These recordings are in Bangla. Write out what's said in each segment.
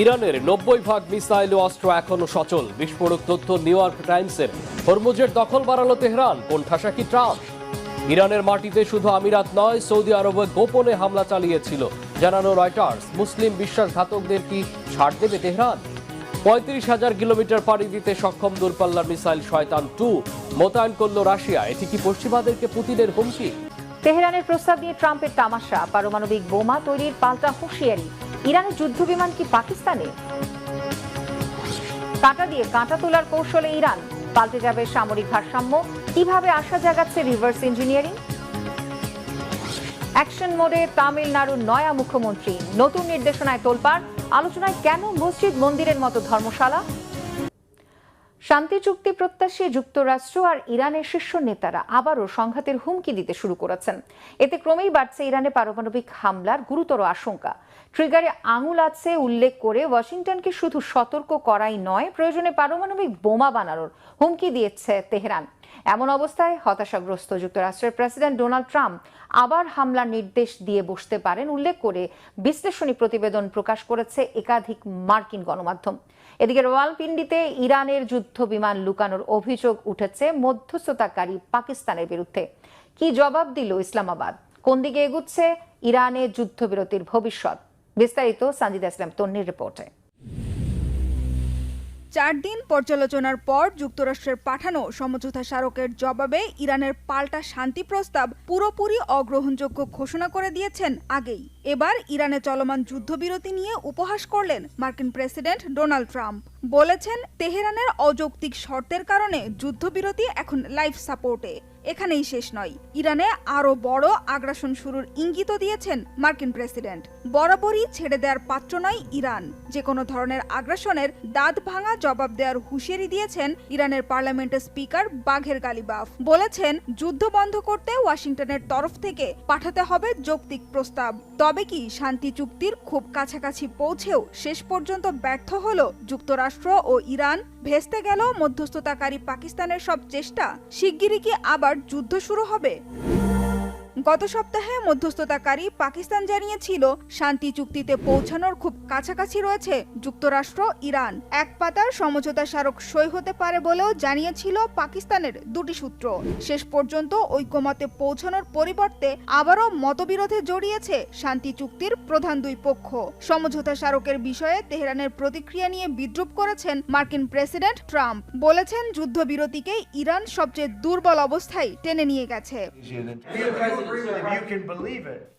ইরানের 90% মিসাইল ও অস্ত্র এখনো সচল। বিস্ফোরক তথ্য নিউ ইয়র্ক টাইমসের। হরমুজের দখল বাড়ালো তেহরান, কোণঠাসা কি ট্রাম্প? ইরানের মাটিতে শুধু আমিরাত নয়, সৌদি আরবে গোপনে হামলা চালিয়েছিল জানানো রয়টার্স। মুসলিম বিশ্বাসঘাতকদের কি ছাড় দেবে তেহরান? 35,000 কিলোমিটার পাড়ি দিতে সক্ষম দূরপাল্লার মিসাইল শয়তান 2 মোতায়েন করল রাশিয়া। এটি কি পশ্চিমাদেরকে পুতিনের হুমকি? তেহরানের প্রস্তাব নিয়ে ট্রাম্পের তামাশা, পারমাণবিক বোমা তৈরির পাল্টা হুঁশিয়ারি। ইরানের যুদ্ধ বিমান কি পাকিস্তানে? কাঁটা দিয়ে কাঁটা তোলার কৌশলে ইরান, পাল্টে যাবে সামরিক ভারসাম্য। কিভাবে আশা জাগাচ্ছে রিভার্স ইঞ্জিনিয়ারিং? অ্যাকশন মোডে তামিলনাড়ুর নয়া মুখ্যমন্ত্রী, নতুন নির্দেশনায় তোলপাড়। আলোচনায় কেন মসজিদ মন্দিরের মতো ধর্মশালা? শান্তি চুক্তি প্রত্যাশী যুক্তরাষ্ট্র আর ইরানের শীর্ষ নেতারা আবারও সংঘাতের হুমকি দিতে শুরু করেছেন। এতে ক্রমেই বাড়ছে ইরানে পারমাণবিক হামলার গুরুতর আশঙ্কা। ট্রিগারে আঙুল আছে উল্লেখ করে ওয়াশিংটনকে শুধু সতর্ক করাই নয়, প্রয়োজনে পারমাণবিক বোমা বানানোর হুমকি দিয়েছে তেহরান। এমন অবস্থায় হতাশাগ্রস্ত যুক্তরাষ্ট্রের প্রেসিডেন্ট ডোনাল্ড ট্রাম্প আবার হামলার নির্দেশ দিয়ে বসতে পারেন উল্লেখ করে বিশ্লেষণী প্রতিবেদন প্রকাশ করেছে একাধিক মার্কিন গণমাধ্যম। এদিকে রাওয়ালপিন্ডিতে ইরানের যুদ্ধ বিমান লুকানোর অভিযোগ উঠেছে মধ্যস্থতাকারী পাকিস্তানের বিরুদ্ধে। কি জবাব দিল ইসলামাবাদ? কোন দিকে এগুচ্ছে ইরানের যুদ্ধবিরতির ভবিষ্যৎ? বিস্তারিত সঞ্জিদা ইসলাম তন্নির রিপোর্টে। 4 দিন পর্যালোচনার পর যুক্তরাষ্ট্রের পাঠানো সমঝোতা স্মারকের জবাবে ইরানের পাল্টা শান্তি প্রস্তাব পুরোপুরি অগ্রহণযোগ্য ঘোষণা করে দিয়েছেন আগেই। এবার ইরানে চলমান যুদ্ধবিরতি নিয়ে উপহাস করলেন মার্কিন প্রেসিডেন্ট ডোনাল্ড ট্রাম্প। বলেছেন, তেহরানের অযৌক্তিক শর্তের কারণে যুদ্ধবিরতি এখন লাইফ সাপোর্টে। এখানেই শেষ নয়, ইরানে আরো বড় আগ্রাসন শুরুর ইঙ্গিতও দিয়েছেন মার্কিন প্রেসিডেন্ট। বরাবরই ছেড়ে দেওয়ার পাত্র নয় ইরান, যে কোনো ধরনের আগ্রাসনের দাঁত ভাঙা জবাব দেওয়ার হুঁশিয়ারি দিয়েছেন ইরানের পার্লামেন্টের স্পিকার বাঘের গালিবাফ। বলেছেন, যুদ্ধ বন্ধ করতে ওয়াশিংটনের তরফ থেকে পাঠাতে হবে যৌক্তিক প্রস্তাব। তবে কি শান্তি চুক্তির খুব কাছাকাছি পৌঁছেও শেষ পর্যন্ত ব্যর্থ হলো যুক্তরাষ্ট্র ও ইরান? ভেস্তে গেল মধ্যস্থতাকারী পাকিস্তানের সব চেষ্টা? শিগগিরই কি আবার যুদ্ধ শুরু হবে? গত সপ্তাহে মধ্যস্থতাকারী পাকিস্তান জানিয়েছিল শান্তি চুক্তিতে পৌঁছানোর খুব কাছাকাছি রয়েছে যুক্তরাষ্ট্র ইরান। এক পাতার সমঝোতা স্মারক সই হতে পারে বলেও জানিয়েছিল পাকিস্তানের দুটি সূত্র। শেষ পর্যন্ত ঐক্যমতে পৌঁছানোর পরিবর্তে আবারও মতবিরোধে জড়িয়েছে শান্তি চুক্তির প্রধান দুই পক্ষ। সমঝোতা স্মারকের বিষয়ে তেহরানের প্রতিক্রিয়া নিয়ে বিদ্রূপ করেছেন মার্কিন প্রেসিডেন্ট ট্রাম্প। বলেছেন, যুদ্ধবিরতিকে ইরান সবচেয়ে দুর্বল অবস্থায় টেনে নিয়ে গেছে।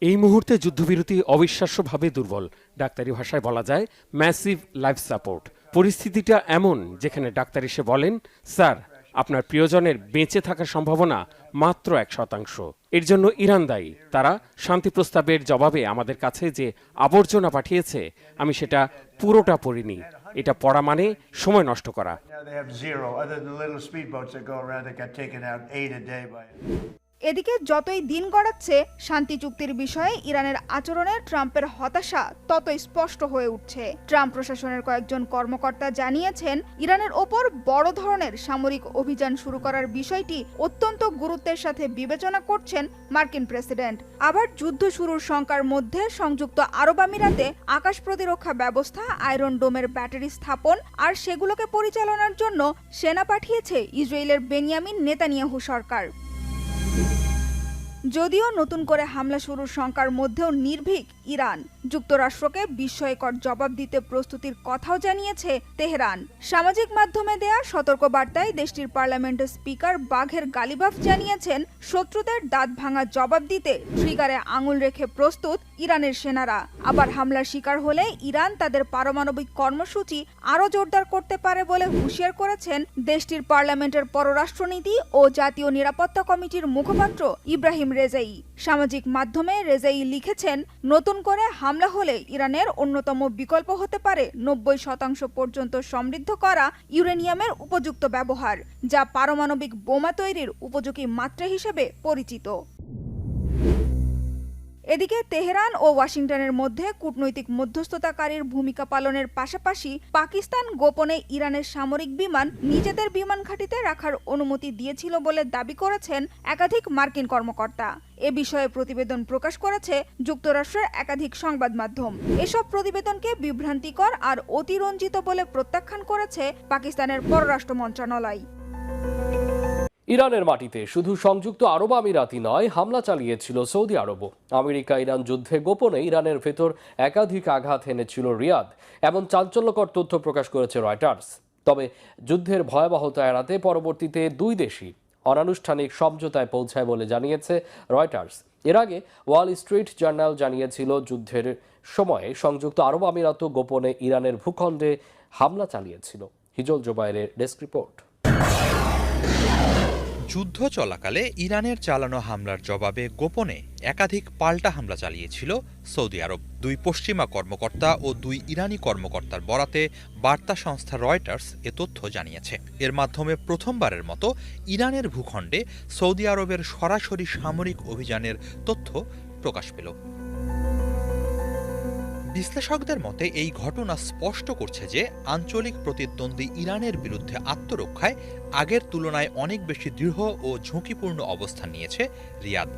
এই মুহূর্তে যুদ্ধবিরতি অবিশ্বাস্যভাবে দুর্বল। ডাক্তারি ভাষায় বলা যায় ম্যাসিভ লাইফ সাপোর্ট। পরিস্থিতিটা এমন যেখানে ডাক্তার এসে বলেন, স্যার, আপনার প্রিয়জনের বেঁচে থাকার সম্ভাবনা মাত্র 1%। এর জন্য ইরান দায়ী। তারা শান্তি প্রস্তাবের জবাবে আমাদের কাছে যে আবর্জনা পাঠিয়েছে, আমি সেটা পুরোটা পড়িনি। এটা পড়া মানে সময় নষ্ট করা। এদিকে যতই দিন গড়াচ্ছে, শান্তি চুক্তির বিষয়ে ইরানের আচরণে ট্রাম্পের হতাশা ততই স্পষ্ট হয়ে উঠছে। ট্রাম্প প্রশাসনের কয়েকজন কর্মকর্তা জানিয়েছেন, ইরানের ওপর বড় ধরনের সামরিক অভিযান শুরু করার বিষয়টি অত্যন্ত গুরুত্বের সাথে বিবেচনা করছেন মার্কিন প্রেসিডেন্ট। আবার যুদ্ধ শুরুর শঙ্কার মধ্যে সংযুক্ত আরব আমিরাতে আকাশ প্রতিরক্ষা ব্যবস্থা, আয়রন ডোমের ব্যাটারি স্থাপন আর সেগুলোকে পরিচালনার জন্য সেনা পাঠিয়েছে ইসরায়েলের বেনিয়ামিন নেতানিয়াহু সরকার। যদিও নতুন করে হামলা শুরুর শঙ্কার মধ্যেও নির্ভীক ইরান, যুক্তরাষ্ট্রকে বিস্ময়কর জবাব দিতে প্রস্তুতির কথাও জানিয়েছে তেহরান। সামাজিক মাধ্যমে দেয়া সতর্ক বার্তায় দেশটির পার্লামেন্টের স্পিকার বাঘের গালিবাফ জানিয়েছেন, শত্রুদের দাঁত ভাঙা জবাব দিতে ট্রিগারে আঙুল রেখে প্রস্তুত ইরানের সেনারা। আবার হামলার শিকার হলে ইরান তাদের পারমাণবিক কর্মসূচি আরও জোরদার করতে পারে বলে হুঁশিয়ার করেছেন দেশটির পার্লামেন্টের পররাষ্ট্রনীতি ও জাতীয় নিরাপত্তা কমিটির মুখপাত্র ইব্রাহিম রেজাই। সামাজিক মাধ্যমে রেজাই লিখেছেন, নতুন করে হামলা হলে ইরানের অন্যতম বিকল্প হতে পারে 90% পর্যন্ত সমৃদ্ধ করা ইউরেনিয়ামের উপযুক্ত ব্যবহার, যা পারমাণবিক বোমা তৈরির উপযোগী মাত্রা হিসেবে পরিচিত। এদিকে তেহরান ও ওয়াশিংটনের মধ্যে কূটনৈতিক মধ্যস্থতাকারীর ভূমিকা পালনের পাশাপাশি পাকিস্তান গোপনে ইরানের সামরিক বিমান নিজেদের বিমান ঘাঁটিতে রাখার অনুমতি দিয়েছিল বলে দাবি করেছেন একাধিক মার্কিন কর্মকর্তা। এ বিষয়ে প্রতিবেদন প্রকাশ করেছে যুক্তরাষ্ট্রের একাধিক সংবাদ মাধ্যম। এসব প্রতিবেদনকে বিভ্রান্তিকর আর অতিরঞ্জিত বলে প্রত্যাখ্যান করেছে পাকিস্তানের পররাষ্ট্র মন্ত্রণালয়। ইরানের মাটিতে শুধু সংযুক্ত আরব আমিরাতই নয়, হামলা চালিয়েছিল সৌদি আরবও। আমেরিকা ইরান যুদ্ধে গোপনে ইরানের ভেতর একাধিক আঘাত এনেছিল রিয়াদ, এমন চাঞ্চল্যকর তথ্য প্রকাশ করেছে রয়টার্স। তবে যুদ্ধের ভয়াবহতা এড়াতে পরবর্তীতে দুই দেশই অনানুষ্ঠানিক সমঝোতায় পৌঁছায় বলে জানিয়েছে রয়টার্স। এর আগে ওয়াল স্ট্রিট জার্নাল জানিয়েছিল যুদ্ধের সময়ে সংযুক্ত আরব আমিরাতও গোপনে ইরানের ভূখণ্ডে হামলা চালিয়েছিল। হিজল জোবায়েরের ডেস্ক রিপোর্ট। যুদ্ধ চলাকালে ইরানের চালানো হামলার জবাবে গোপনে একাধিক পাল্টা হামলা চালিয়েছিল সৌদি আরব। দুই পশ্চিমা কর্মকর্তা ও দুই ইরানি কর্মকর্তার বরাতে বার্তা সংস্থা রয়টার্স এ তথ্য জানিয়েছে। এর মাধ্যমে প্রথমবারের মতো ইরানের ভূখণ্ডে সৌদি আরবের সরাসরি সামরিক অভিযানের তথ্য প্রকাশ পেল। বিশ্লেষকদের মতে এই ঘটনা স্পষ্ট করছে যে আঞ্চলিক প্রতিদ্বন্দ্বী ইরানের বিরুদ্ধে আত্মরক্ষায় আগের তুলনায় অনেক বেশি দৃঢ় ও ঝুঁকিপূর্ণ অবস্থান নিয়েছে রিয়াদ।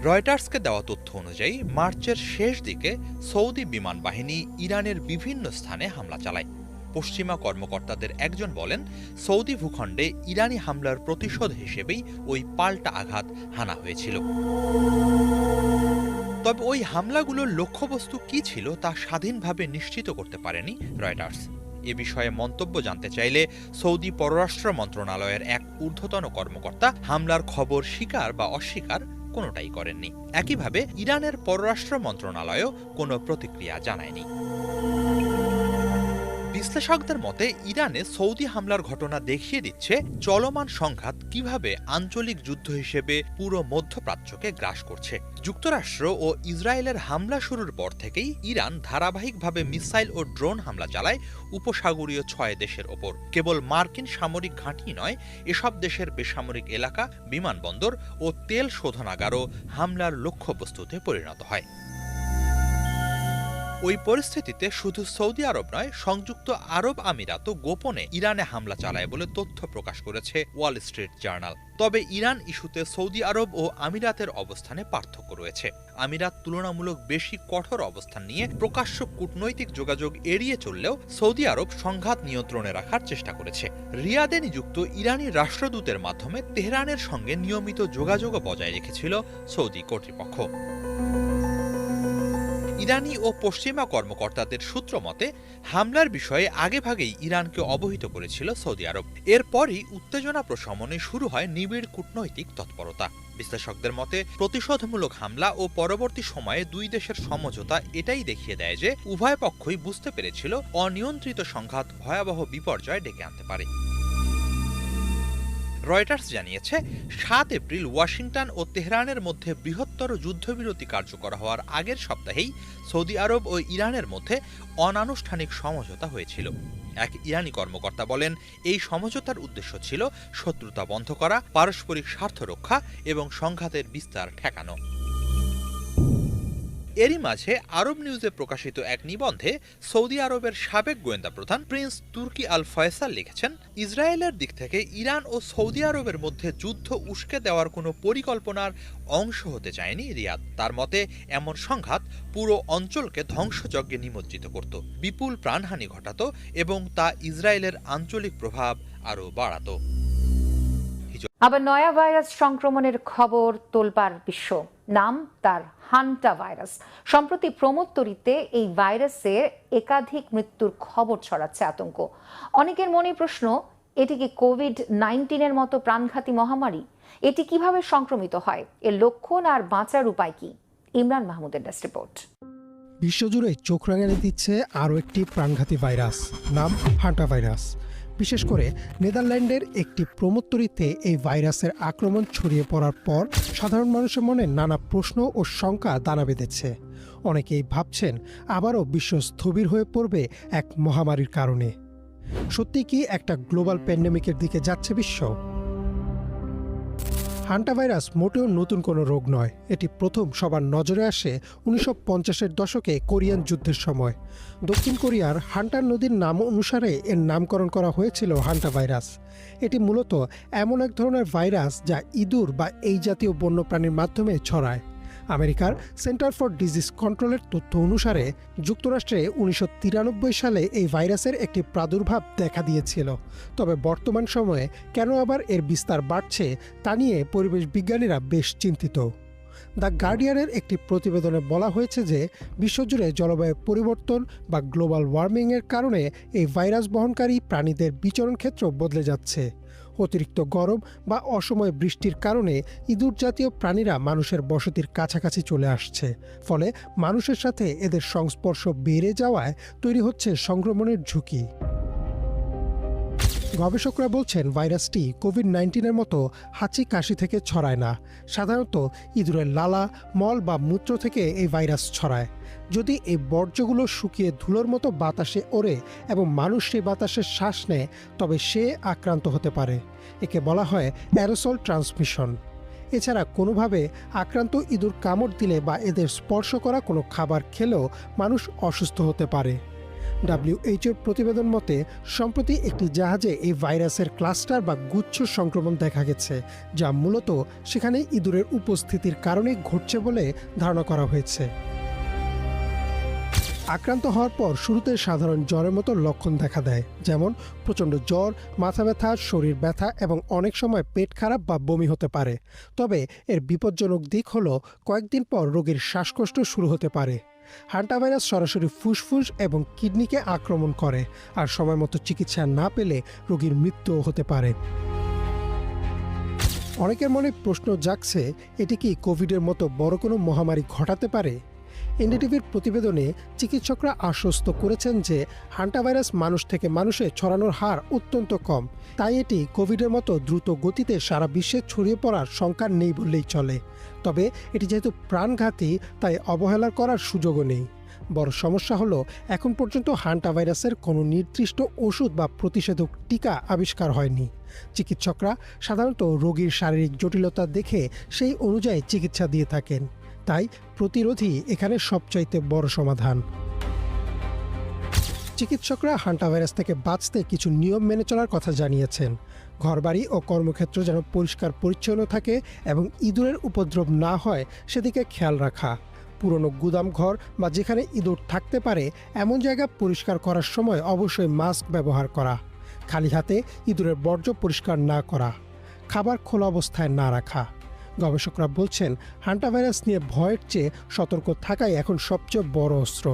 রয়টার্সকে দেওয়া তথ্য অনুযায়ী মার্চের শেষ দিকে সৌদি বিমান বাহিনী ইরানের বিভিন্ন স্থানে হামলা চালায়। পশ্চিমা কর্মকর্তাদের একজন বলেন, সৌদি ভূখণ্ডে ইরানি হামলার প্রতিশোধ হিসেবেই ওই পাল্টা আঘাত হানা হয়েছিল। তবে ওই হামলাগুলোর লক্ষ্যবস্তু কি ছিল তা স্বাধীনভাবে নিশ্চিত করতে পারেনি রয়টার্স। এ বিষয়ে মন্তব্য জানতে চাইলে সৌদি পররাষ্ট্র মন্ত্রণালয়ের এক ঊর্ধ্বতন কর্মকর্তা হামলার খবর স্বীকার বা অস্বীকার কোনোটাই করেননি। একইভাবে ইরানের পররাষ্ট্র মন্ত্রণালয়ও কোনো প্রতিক্রিয়া জানায়নি। বিশ্লেষকদের মতে ইরানে সৌদি হামলার ঘটনা দেখিয়ে দিচ্ছে চলমান সংঘাত কিভাবে আঞ্চলিক যুদ্ধ হিসেবে পুরো মধ্যপ্রাচ্যকে গ্রাস করছে। যুক্তরাষ্ট্র ও ইসরায়েলের হামলা শুরুর পর থেকেই ইরান ধারাবাহিকভাবে মিসাইল ও ড্রোন হামলা চালায় উপসাগরীয় 6 দেশের ওপর। কেবল মার্কিন সামরিক ঘাঁটি নয়, এসব দেশের বেসামরিক এলাকা, বিমানবন্দর ও তেল শোধনাগারও হামলার লক্ষ্যবস্তুতে পরিণত হয়। ওই পরিস্থিতিতে শুধু সৌদি আরব নয়, সংযুক্ত আরব আমিরাতও গোপনে ইরানে হামলা চালায় বলে তথ্য প্রকাশ করেছে ওয়াল স্ট্রিট জার্নাল। তবে ইরান ইস্যুতে সৌদি আরব ও আমিরাতের অবস্থানে পার্থক্য রয়েছে। আমিরাত তুলনামূলক বেশি কঠোর অবস্থান নিয়ে প্রকাশ্য কূটনৈতিক যোগাযোগ এড়িয়ে চললেও সৌদি আরব সংঘাত নিয়ন্ত্রণে রাখার চেষ্টা করেছে। রিয়াদে নিযুক্ত ইরানি রাষ্ট্রদূতের মাধ্যমে তেহরানের সঙ্গে নিয়মিত যোগাযোগও বজায় রেখেছিল সৌদি কর্তৃপক্ষ। ইরানি ও পশ্চিমা কর্মকর্তাদের সূত্র মতে হামলার বিষয়ে আগেভাগেই ইরানকে অবহিত করেছিল সৌদি আরব। এরপরই উত্তেজনা প্রশমনে শুরু হয় নিবিড় কূটনৈতিক তৎপরতা। বিশ্লেষকদের মতে প্রতিশোধমূলক হামলা ও পরবর্তী সময়ে দুই দেশের সমঝোতা এটাই দেখিয়ে দেয় যে উভয় পক্ষই বুঝতে পেরেছিল অনিয়ন্ত্রিত সংঘাত ভয়াবহ বিপর্যয় ডেকে আনতে পারে। রয়টার্স জানিয়েছে 7 এপ্রিল ওয়াশিংটন ও তেহরানের মধ্যে বৃহত্তর যুদ্ধবিরতি কার্যকর হওয়ার আগের সপ্তাহেই সৌদি আরব ও ইরানের মধ্যে অনানুষ্ঠানিক সমঝোতা হয়েছিল। এক ইরানি কর্মকর্তা বলেন, এই সমঝোতার উদ্দেশ্য ছিল শত্রুতা বন্ধ করা, পারস্পরিক স্বার্থ রক্ষা এবং সংঘাতের বিস্তার ঠেকানো। এরই মাঝে আরব নিউজে প্রকাশিত এক নিবন্ধে সৌদি আরবের সাবেক গোয়েন্দা প্রধান প্রিন্স তুর্কি আল ফয়সাল লিখেছেন, ইসরায়েলের দিক থেকে ইরান ও সৌদি আরবের মধ্যে যুদ্ধ উস্কে দেওয়ার কোনো পরিকল্পনার অংশ হতে চায়নি রিয়াদ। তার মতে এমন সংঘাত পুরো অঞ্চলকে ধ্বংসযজ্ঞে নিমজ্জিত করত, বিপুল প্রাণহানি ঘটাত এবং তা ইসরায়েলের আঞ্চলিক প্রভাব আরও বাড়াত। আবার নয়া ভাইরাস সংক্রমণের খবর তোলপাড় বিশ্ব। নাম তার হান্টা ভাইরাস। সম্প্রতি প্রমোদতরীতে এই ভাইরাসের একাধিক মৃত্যুর খবর ছড়াচ্ছে আতঙ্ক। অনেকের মনে প্রশ্ন, এটি কি কোভিড-19 মতো প্রাণঘাতী মহামারী? এটি কিভাবে সংক্রমিত হয়, এর লক্ষণ আর বাঁচার উপায় কি? ইমরান মাহমুদের ডেস্ক রিপোর্ট। বিশ্বজুড়ে চোখ রাঙানি দিচ্ছে আরও একটি প্রাণঘাতী ভাইরাস, নাম হান্টা ভাইরাস। বিশেষ করে নেদারল্যান্ডের একটি প্রমোদতরীতে এই ভাইরাসের আক্রমণ ছড়িয়ে পড়ার পর সাধারণ মানুষের মনে নানা প্রশ্ন ও শঙ্কা দানা বেঁধেছে। অনেকেই ভাবছেন আবারও বিশ্ব স্থবির হয়ে পড়বে এক মহামারীর কারণে। সত্যি কি একটা গ্লোবাল প্যান্ডেমিকের দিকে যাচ্ছে বিশ্ব? হান্টাভাইরাস মোটেও নতুন কোনো রোগ নয়। এটি প্রথম সবার নজরে আসে 1950-এর দশকে কোরিয়ান যুদ্ধের সময়। দক্ষিণ কোরিয়ার হান্টার নদীর নাম অনুসারে এর নামকরণ করা হয়েছিল হান্টাভাইরাস। এটি মূলত এমন এক ধরনের ভাইরাস যা ইঁদুর বা এই জাতীয় বন্যপ্রাণীর মাধ্যমে ছড়ায়। আমেরিকার সেন্টার ফর ডিজিজ কন্ট্রোলের তথ্য অনুসারে যুক্তরাষ্ট্রে 1993 সালে এই ভাইরাসের একটি প্রাদুর্ভাব দেখা দিয়েছিল। তবে বর্তমান সময়ে কেন আবার এর বিস্তার বাড়ছে তা নিয়ে পরিবেশ বিজ্ঞানীরা বেশ চিন্তিত। দ্য গার্ডিয়ানের একটি প্রতিবেদনে বলা হয়েছে যে বিশ্বজুড়ে জলবায়ু পরিবর্তন বা গ্লোবাল ওয়ার্মিংয়ের কারণে এই ভাইরাস বহনকারী প্রাণীদের বিচরণ ক্ষেত্র বদলে যাচ্ছে। অতিরিক্ত গরম বা অসময়ে বৃষ্টির কারণে ইঁদুর জাতীয় প্রাণীরা মানুষের বসতির কাছাকাছি চলে আসছে। ফলে মানুষের সাথে এদের সংস্পর্শ বেড়ে যাওয়ায় তৈরি হচ্ছে সংক্রমণের ঝুঁকি। গবেষকরা বলছেন ভাইরাসটি কোভিড-19-এর মতো হাঁচি কাশি থেকে ছড়ায় না। সাধারণত ইঁদুরের লালা, মল বা মূত্র থেকে এই ভাইরাস ছড়ায়। যদি এই বর্জ্যগুলো শুকিয়ে ধুলোর মতো বাতাসে ওড়ে এবং মানুষ সেই বাতাসে শ্বাস নেয় তবে সে আক্রান্ত হতে পারে। একে বলা হয় অ্যারোসল ট্রান্সমিশন। এছাড়া কোনোভাবে আক্রান্ত ইঁদুর কামড় দিলে বা এদের স্পর্শ করা কোনো খাবার খেলেও মানুষ অসুস্থ হতে পারে। WHO প্রতিবেদন মতে সম্প্রতি একটি জাহাজে এই ভাইরাসের ক্লাস্টার বা গুচ্ছ সংক্রমণ দেখা গেছে, যা মূলত সেখানে ইঁদুরের উপস্থিতির কারণে ঘটছে বলে ধারণা করা হয়েছে। আক্রান্ত হওয়ার পর শুরুতে সাধারণ জ্বরের মতো লক্ষণ দেখা দেয়, যেমন প্রচণ্ড জ্বর, মাথা ব্যথা, শরীর ব্যথা এবং অনেক সময় পেট খারাপ বা বমি হতে পারে। তবে এর বিপজ্জনক দিক হলো কয়েকদিন পর রোগীর শ্বাসকষ্ট শুরু হতে পারে। হান্টাভাইরাস সরাসরি ফুসফুস এবং কিডনিকে আক্রমণ করে, আর সময়মতো চিকিৎসা না পেলে রোগীর মৃত্যুও হতে পারে। অনেকের মনে প্রশ্ন জাগছে, এটি কি কোভিডের মতো বড় কোনো মহামারী ঘটাতে পারে? এনডিটিভির প্রতিবেদনে চিকিৎসকরা আশ্বস্ত করেছেন যে হান্টাভাইরাস মানুষ থেকে মানুষে ছড়ানোর হার অত্যন্ত কম, তাই এটি কোভিডের মতো দ্রুত গতিতে সারা বিশ্বে ছড়িয়ে পড়ার শঙ্কা নেই বললেই চলে। তবে এটি যেহেতু প্রাণঘাতী তাই অবহেলা করার সুযোগও নেই। বড় সমস্যা হলো এখন পর্যন্ত হান্টাভাইরাসের কোনো নির্দিষ্ট ওষুধ বা প্রতিষেধক টিকা আবিষ্কার হয়নি। চিকিৎসকরা সাধারণত রোগীর শারীরিক জটিলতা দেখে সেই অনুযায়ী চিকিৎসা দিয়ে থাকেন। তাই প্রতিরোধই এখানে সবচাইতে বড় সমাধান। চিকিৎসকরা হান্টাভাইরাস থেকে বাঁচতে কিছু নিয়ম মেনে চলার কথা জানিয়েছেন। ঘরবাড়ি ও কর্মক্ষেত্র যেন পরিষ্কার পরিচ্ছন্ন থাকে এবং ইঁদুরের উপদ্রব না হয় সেদিকে খেয়াল রাখা। পুরনো গুদাম ঘর বা যেখানে ইঁদুর থাকতে পারে এমন জায়গা পরিষ্কার করার সময় অবশ্যই মাস্ক ব্যবহার করা। খালি হাতে ইঁদুরের বর্জ্য পরিষ্কার না করা। খাবার খোলা অবস্থায় না রাখা। গবেষকরা বলছেন হান্টাভাইরাস নিয়ে ভয়ের চেয়ে সতর্ক থাকাই এখন সবচেয়ে বড় অস্ত্র।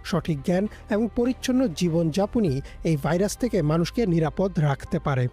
সঠিক জ্ঞান এবং পরিচ্ছন্ন জীবনযাপনই এই ভাইরাস থেকে মানুষকে নিরাপদ রাখতে পারে।